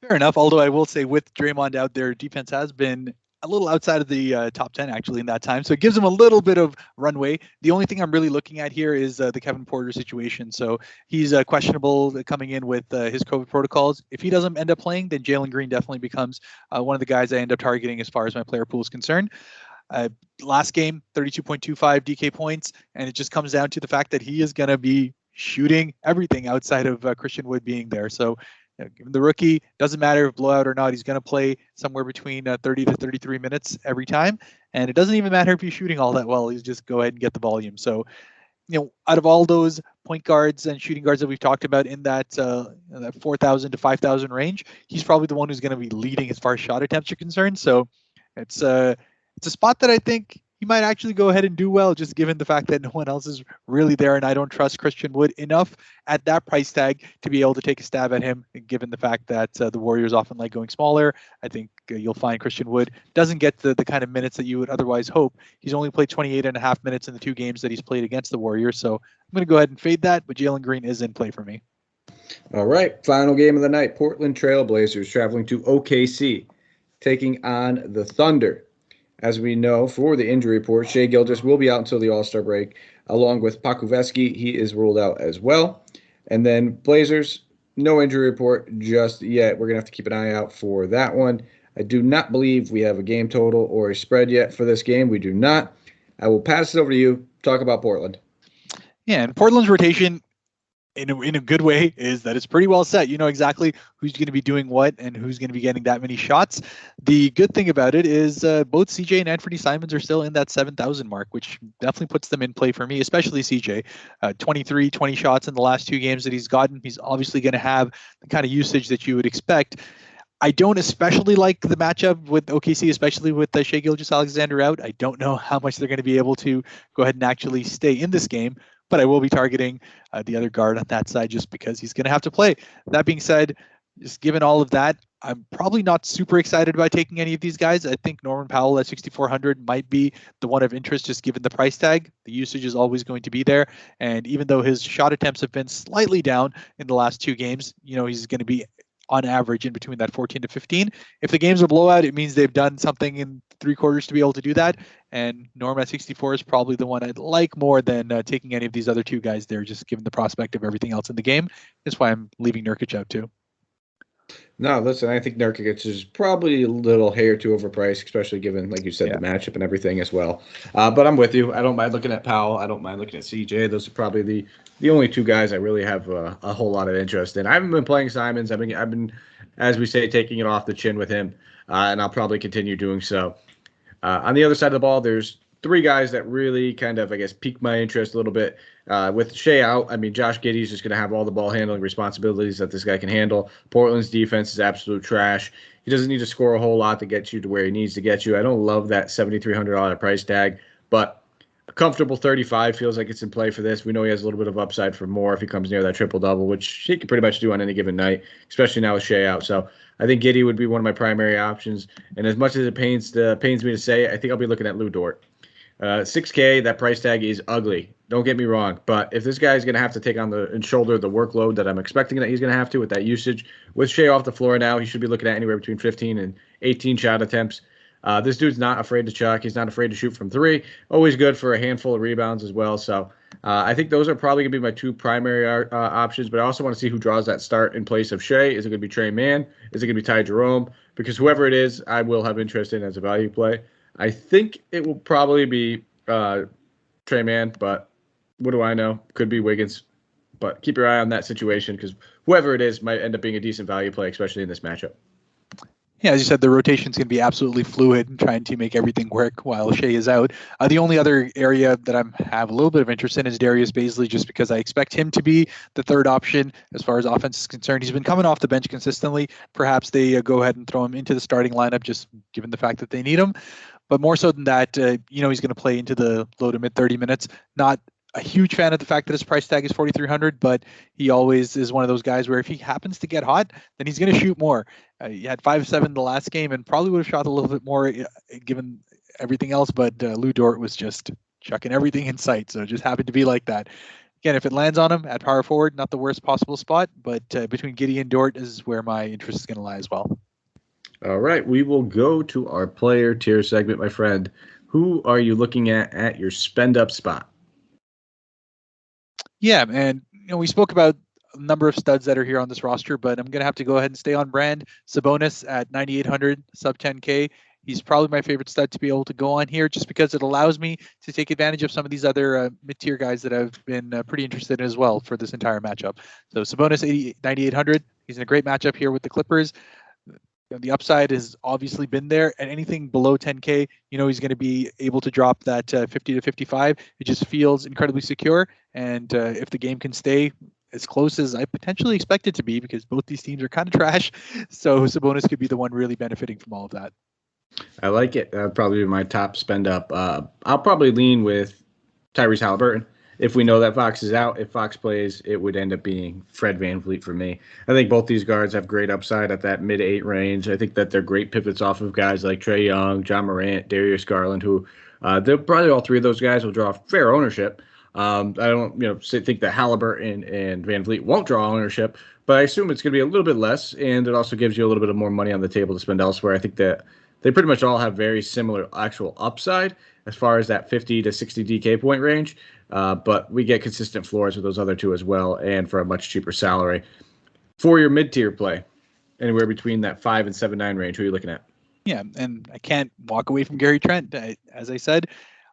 Fair enough, although I will say with Draymond out there, defense has been a little outside of the top 10 actually in that time. So it gives him a little bit of runway. The only thing I'm really looking at here is the Kevin Porter situation. So he's questionable coming in with his COVID protocols. If he doesn't end up playing, then Jalen Green definitely becomes one of the guys I end up targeting as far as my player pool is concerned. Last game, 32.25 DK points. And it just comes down to the fact that he is going to be shooting everything outside of Christian Wood being there. So given the rookie, doesn't matter if blowout or not, he's going to play somewhere between 30 to 33 minutes every time. And it doesn't even matter if he's shooting all that well. He's just go ahead and get the volume. So, out of all those point guards and shooting guards that we've talked about in that 4,000 to 5,000 range, he's probably the one who's going to be leading as far as shot attempts are concerned. So it's a spot that I think he might actually go ahead and do well, just given the fact that no one else is really there, and I don't trust Christian Wood enough at that price tag to be able to take a stab at him, given the fact that the Warriors often like going smaller. I think you'll find Christian Wood doesn't get the kind of minutes that you would otherwise hope. He's only played 28 and a half minutes in the 2 games that he's played against the Warriors, so I'm going to go ahead and fade that, but Jalen Green is in play for me. All right, final game of the night, Portland Trail Blazers traveling to OKC, taking on the Thunder. As we know, for the injury report, Shai Gilgeous will be out until the All-Star break, along with Pakuveski. He is ruled out as well. And then Blazers, no injury report just yet. We're going to have to keep an eye out for that one. I do not believe we have a game total or a spread yet for this game. We do not. I will pass it over to you. Talk about Portland. Yeah, and Portland's rotation, in a good way, is that it's pretty well set. You know exactly who's going to be doing what and who's going to be getting that many shots. The good thing about it is both CJ and Anthony Simons are still in that 7,000 mark, which definitely puts them in play for me, especially CJ. 20 shots in the last 2 games that he's gotten. He's obviously going to have the kind of usage that you would expect. I don't especially like the matchup with OKC, especially with Shai Gilgeous-Alexander out. I don't know how much they're going to be able to go ahead and actually stay in this game, but I will be targeting the other guard on that side just because he's going to have to play. That being said, just given all of that, I'm probably not super excited about taking any of these guys. I think Norman Powell at 6,400 might be the one of interest just given the price tag. The usage is always going to be there. And even though his shot attempts have been slightly down in the last 2 games, he's going to be on average in between that 14 to 15. If the game's a blowout, it means they've done something in 3 quarters to be able to do that. And Norm at 64 is probably the one I'd like more than taking any of these other 2 guys there, just given the prospect of everything else in the game. That's why I'm leaving Nurkic out too. No, listen, I think Nurkic is probably a little hair too overpriced, especially given, like you said, the matchup and everything as well. But I'm with you. I don't mind looking at Powell. I don't mind looking at CJ. Those are probably the only 2 guys I really have a whole lot of interest in. I haven't been playing Simons. I've been, as we say, taking it off the chin with him, and I'll probably continue doing so. On the other side of the ball, there's 3 guys that really kind of, I guess, piqued my interest a little bit. With Shai out, Josh Giddey's just going to have all the ball handling responsibilities that this guy can handle. Portland's defense is absolute trash. He doesn't need to score a whole lot to get you to where he needs to get you. I don't love that $7,300 price tag, but a comfortable 35 feels like it's in play for this. We know he has a little bit of upside for more if he comes near that triple-double, which he can pretty much do on any given night, especially now with Shai out. So I think Giddey would be one of my primary options. And as much as it pains me to say, I think I'll be looking at Lou Dort. $6K, that price tag is ugly. Don't get me wrong. But if this guy is going to have to take on and shoulder the workload that I'm expecting that he's going to have to with that usage, with Shai off the floor now, he should be looking at anywhere between 15 and 18 shot attempts. This dude's not afraid to chuck. He's not afraid to shoot from 3. Always good for a handful of rebounds as well. So I think those are probably going to be my 2 primary options. But I also want to see who draws that start in place of Shai. Is it going to be Trey Mann? Is it going to be Ty Jerome? Because whoever it is, I will have interest in as a value play. I think it will probably be Trey Mann, but what do I know? Could be Wiggins. But keep your eye on that situation because whoever it is might end up being a decent value play, especially in this matchup. Yeah, as you said, the rotation's going to be absolutely fluid and trying to make everything work while Shai is out. The only other area that I have a little bit of interest in is Darius Bazley, just because I expect him to be the 3rd option as far as offense is concerned. He's been coming off the bench consistently. Perhaps they go ahead and throw him into the starting lineup, just given the fact that they need him. But more so than that, he's going to play into the low to mid 30 minutes. Not a huge fan of the fact that his price tag is 4,300, but he always is one of those guys where if he happens to get hot, then he's going to shoot more. He had 5-7 the last game and probably would have shot a little bit more given everything else, but Lou Dort was just chucking everything in sight, so it just happened to be like that. Again, if it lands on him at power forward, not the worst possible spot, but between Giddey and Dort is where my interest is going to lie as well. All right, we will go to our player tier segment, my friend. Who are you looking at your spend up spot? Yeah, and we spoke about a number of studs that are here on this roster, but I'm going to have to go ahead and stay on brand. Sabonis at 9,800, sub 10K. He's probably my favorite stud to be able to go on here just because it allows me to take advantage of some of these other mid-tier guys that I've been pretty interested in as well for this entire matchup. So Sabonis 9,800. He's in a great matchup here with the Clippers. The upside has obviously been there, and anything below 10K, he's going to be able to drop that 50 to 55. It just feels incredibly secure, and if the game can stay as close as I potentially expect it to be, because both these teams are kind of trash, so Sabonis could be the one really benefiting from all of that. I like it. That would probably be my top spend up. I'll probably lean with Tyrese Halliburton. If we know that Fox is out, if Fox plays, it would end up being Fred VanVleet for me. I think both these guards have great upside at that mid-8 range. I think that they're great pivots off of guys like Trae Young, John Morant, Darius Garland, who probably all three of those guys will draw fair ownership. I don't think that Halliburton and VanVleet won't draw ownership, but I assume it's going to be a little bit less, and it also gives you a little bit of more money on the table to spend elsewhere. I think that they pretty much all have very similar actual upside as far as that 50 to 60 DK point range. But we get consistent floors with those other two as well, and for a much cheaper salary. For your mid-tier play, anywhere between that 5 and 7-9 range, who are you looking at? Yeah, and I can't walk away from Gary Trent. As I said,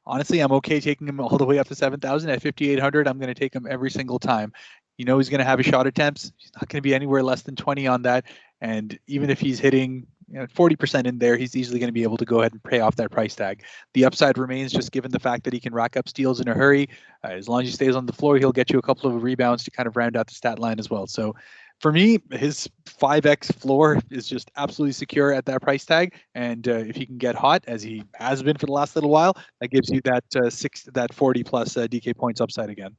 honestly, I'm okay taking him all the way up to 7,000. At 5,800, I'm going to take him every single time. He's going to have his shot attempts. He's not going to be anywhere less than 20 on that. And even if he's hitting 40% in there, he's easily going to be able to go ahead and pay off that price tag. The upside remains just given the fact that he can rack up steals in a hurry. As long as he stays on the floor, he'll get you a couple of rebounds to kind of round out the stat line as well. So for me, his 5x floor is just absolutely secure at that price tag. And if he can get hot, as he has been for the last little while, that gives you that 40 plus DK points upside again.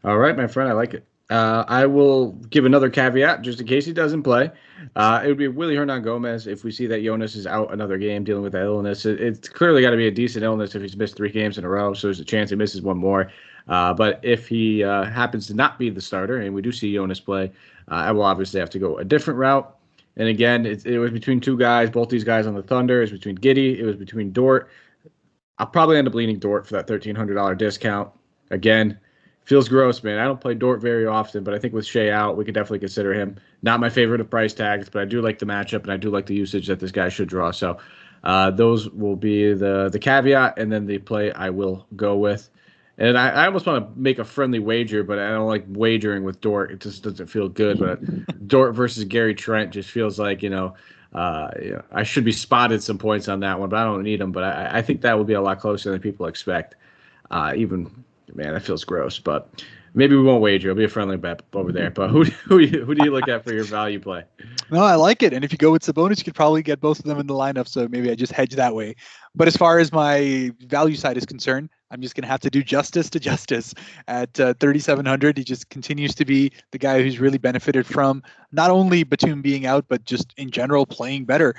All right, my friend, I like it. I will give another caveat just in case he doesn't play. It would be Willie Hernan Gomez if we see that Jonas is out another game dealing with that illness. It's clearly got to be a decent illness if he's missed 3 games in a row, so there's a chance he misses one more. But if he happens to not be the starter and we do see Jonas play, I will obviously have to go a different route. And again, it was between two guys, both these guys on the Thunder. It was between Giddey. It was between Dort. I'll probably end up leaning Dort for that $1,300 discount. Again, feels gross, man. I don't play Dort very often, but I think with Shea out, we could definitely consider him. Not my favorite of price tags, but I do like the matchup, and I do like the usage that this guy should draw. So those will be the caveat, and then the play I will go with. And I almost want to make a friendly wager, but I don't like wagering with Dort. It just doesn't feel good. But Dort versus Gary Trent just feels like, I should be spotted some points on that one, but I don't need them. But I think that will be a lot closer than people expect. Man, that feels gross, but maybe we won't wager. It'll be a friendly bet over there. But who do you look at for your value play? No, I like it. And if you go with Sabonis, you could probably get both of them in the lineup. So maybe I just hedge that way. But as far as my value side is concerned, I'm just going to have to do justice to justice at 3,700. He just continues to be the guy who's really benefited from not only Batum being out, but just in general playing better.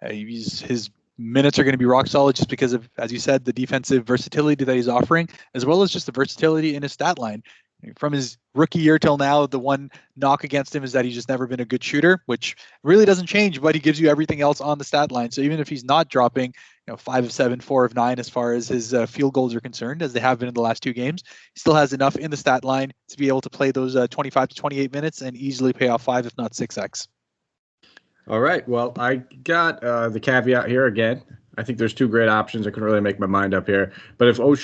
His minutes are going to be rock solid just because of, as you said, the defensive versatility that he's offering, as well as just the versatility in his stat line. From his rookie year till now, the one knock against him is that he's just never been a good shooter, which really doesn't change, but he gives you everything else on the stat line. So even if he's not dropping 5 of 7, 4 of 9 as far as his field goals are concerned, as they have been in the last 2 games, he still has enough in the stat line to be able to play those 25 to 28 minutes and easily pay off 5, if not 6x. All right. Well, I got the caveat here again. I think there's 2 great options. I couldn't really make my mind up here. But if we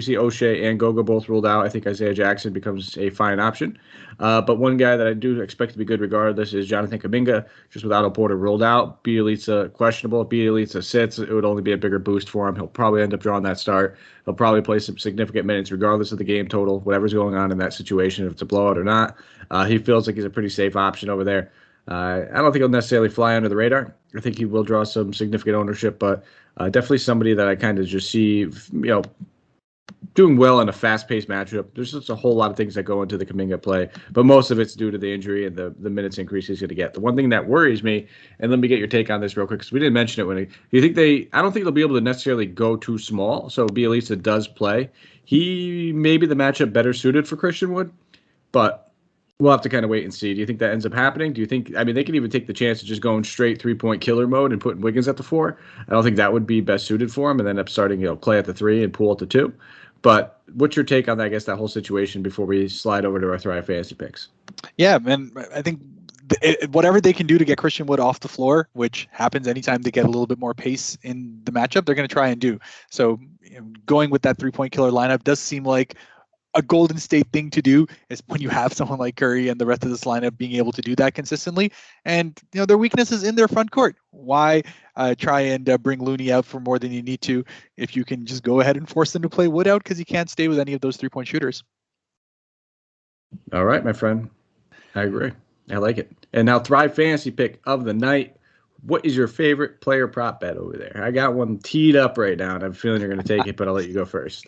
see O'Shea and Goga both ruled out, I think Isaiah Jackson becomes a fine option. But one guy that I do expect to be good regardless is Jonathan Kuminga, just with Otto Porter ruled out. Bjelica questionable. If Bjelica sits, it would only be a bigger boost for him. He'll probably end up drawing that start. He'll probably play some significant minutes regardless of the game total, whatever's going on in that situation, if it's a blowout or not. He feels like he's a pretty safe option over there. I don't think he'll necessarily fly under the radar. I think he will draw some significant ownership, but definitely somebody that I kind of just see, doing well in a fast-paced matchup. There's just a whole lot of things that go into the Kuminga play, but most of it's due to the injury and the minutes increase he's going to get. The one thing that worries me, and let me get your take on this real quick, because we didn't mention it I don't think they'll be able to necessarily go too small, so Bjelica does play. He may be the matchup better suited for Christian Wood, but we'll have to kind of wait and see. Do you think that ends up happening? Do you think, they can even take the chance of just going straight 3-point killer mode and putting Wiggins at the 4? I don't think that would be best suited for him, and then end up starting, Klay at the 3 and Poole at the 2. But what's your take on that, that whole situation before we slide over to our Thrive Fantasy picks? Yeah, man, I think whatever they can do to get Christian Wood off the floor, which happens anytime they get a little bit more pace in the matchup, they're going to try and do. So going with that 3-point killer lineup does seem like a Golden State thing to do, is when you have someone like Curry and the rest of this lineup being able to do that consistently. And their weakness is in their front court. Why try and bring Looney out for more than you need to if you can just go ahead and force them to play Wood out, because he can't stay with any of those 3-point shooters. All right, my friend. I agree. I like it. And now Thrive Fantasy pick of the night. What is your favorite player prop bet over there? I got one teed up right now, and I'm feeling you're going to take it, but I'll let you go first.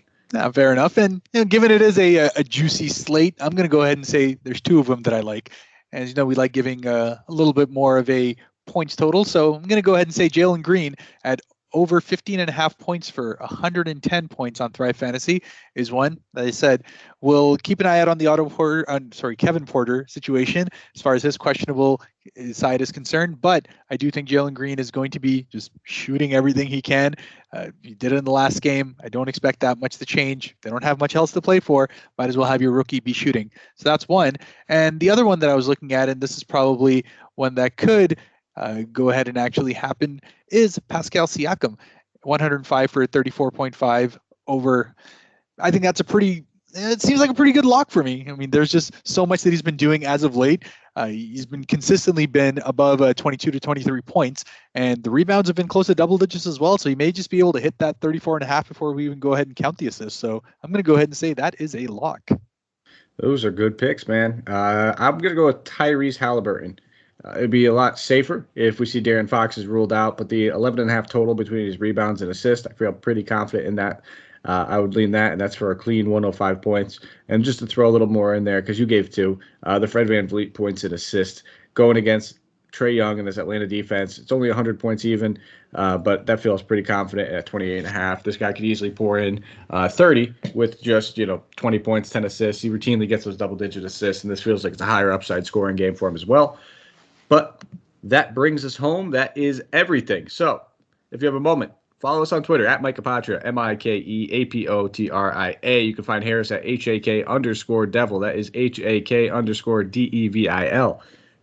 Fair enough. And given it is a juicy slate, I'm going to go ahead and say there's 2 of them that I like. As you know, we like giving a little bit more of a points total. So I'm going to go ahead and say Jalen Green at over 15.5 points for 110 points on Thrive Fantasy is one that I said we'll keep an eye out on the Kevin Porter situation as far as his questionable side is concerned. But I do think Jalen Green is going to be just shooting everything he can. He did it in the last game. I don't expect that much to change. They don't have much else to play for. Might as well have your rookie be shooting. So that's one. And the other one that I was looking at, and this is probably one that could go ahead and actually happen, is Pascal Siakam, 105 for 34.5 over. I think that's it seems like a pretty good lock for me. There's just so much that he's been doing as of late. He's been consistently above 22 to 23 points, and the rebounds have been close to double digits as well. So he may just be able to hit that 34.5 before we even go ahead and count the assists. So I'm going to go ahead and say that is a lock. Those are good picks, man. I'm going to go with Tyrese Halliburton. It'd be a lot safer if we see Darren Fox is ruled out, but the 11.5 total between his rebounds and assists, I feel pretty confident in that. I would lean that, and that's for a clean 105 points. And just to throw a little more in there, because you gave 2, the Fred VanVleet points and assists going against Trae Young and this Atlanta defense. It's only 100 points even, but that feels pretty confident at 28.5. This guy could easily pour in 30 with just 20 points, 10 assists. He routinely gets those double-digit assists, and this feels like it's a higher upside scoring game for him as well. But that brings us home. That is everything. So if you have a moment, follow us on Twitter at Mike Apotria, MikeApotria. You can find Harris at HAK_Devil. That is HAK_DEVIL.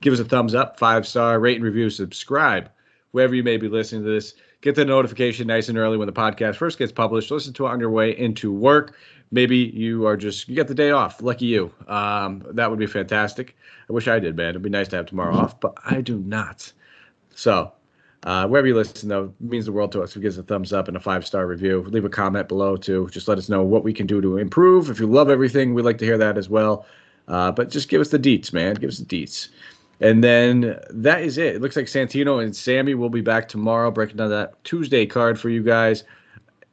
Give us a thumbs up, 5-star, rate and review, subscribe, wherever you may be listening to this. Get the notification nice and early when the podcast first gets published. Listen to it on your way into work. Maybe you get the day off. Lucky you. That would be fantastic. I wish I did, man. It'd be nice to have tomorrow off, but I do not. So wherever you listen, though, it means the world to us. If you give us a thumbs up and a 5-star review, leave a comment below, too. Just let us know what we can do to improve. If you love everything, we'd like to hear that as well. But just give us the deets, man. Give us the deets. And then that is it. It looks like Santino and Sammy will be back tomorrow, breaking down that Tuesday card for you guys.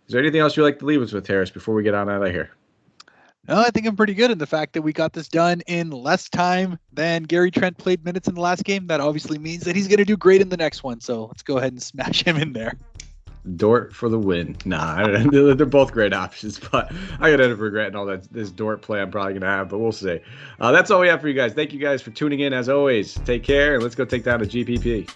Is there anything else you'd like to leave us with, Harris, before we get on out of here? No, I think I'm pretty good in the fact that we got this done in less time than Gary Trent played minutes in the last game. That obviously means that he's going to do great in the next one. So let's go ahead and smash him in there. Dort for the win. Nah, they're both great options, but I got to end up regretting all this Dort play I'm probably going to have, but we'll see. That's all we have for you guys. Thank you guys for tuning in as always. Take care, and let's go take down a GPP.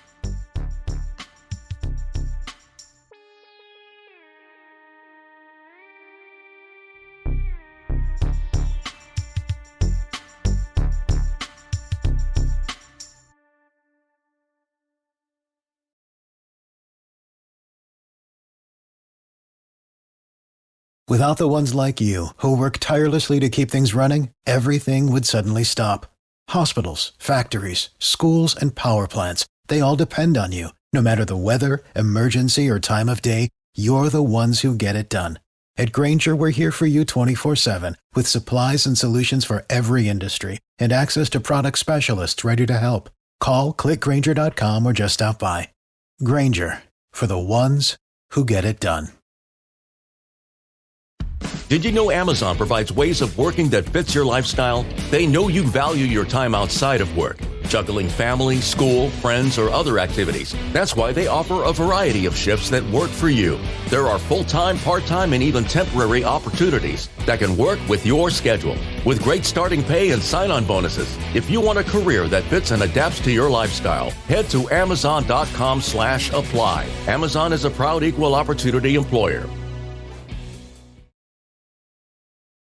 Without the ones like you, who work tirelessly to keep things running, everything would suddenly stop. Hospitals, factories, schools, and power plants, they all depend on you. No matter the weather, emergency, or time of day, you're the ones who get it done. At Grainger, we're here for you 24/7, with supplies and solutions for every industry, and access to product specialists ready to help. Call, click Grainger.com, or just stop by. Grainger, for the ones who get it done. Did you know Amazon provides ways of working that fits your lifestyle? They know you value your time outside of work, juggling family, school, friends, or other activities. That's why they offer a variety of shifts that work for you. There are full-time, part-time, and even temporary opportunities that can work with your schedule. With great starting pay and sign-on bonuses, if you want a career that fits and adapts to your lifestyle, head to Amazon.com/apply. Amazon is a proud equal opportunity employer.